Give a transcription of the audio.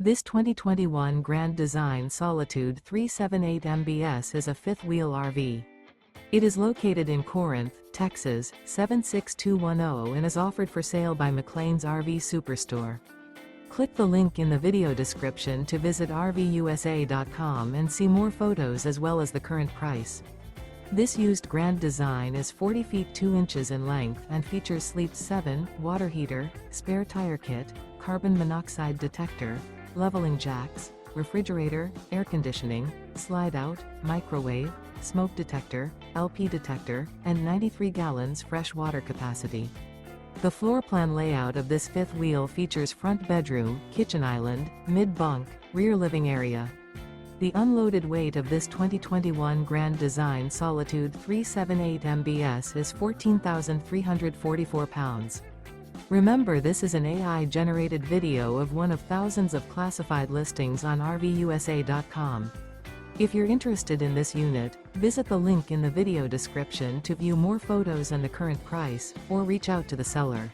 This 2021 Grand Design Solitude 378 MBS is a fifth-wheel RV. It is located in Corinth, Texas, 76210 and is offered for sale by McClain's RV Superstore. Click the link in the video description to visit RVUSA.com and see more photos as well as the current price. This used Grand Design is 40 feet 2 inches in length and features Sleep 7, water heater, spare tire kit, carbon monoxide detector, leveling jacks, refrigerator, air conditioning, slide-out, microwave, smoke detector, LP detector, and 93 gallons fresh water capacity. The floor plan layout of this fifth wheel features front bedroom, kitchen island, mid-bunk, rear living area. The unloaded weight of this 2021 Grand Design Solitude 378 MBS is 14,344 pounds. Remember, this is an AI-generated video of one of thousands of classified listings on RVUSA.com. If you're interested in this unit, visit the link in the video description to view more photos and the current price, or reach out to the seller.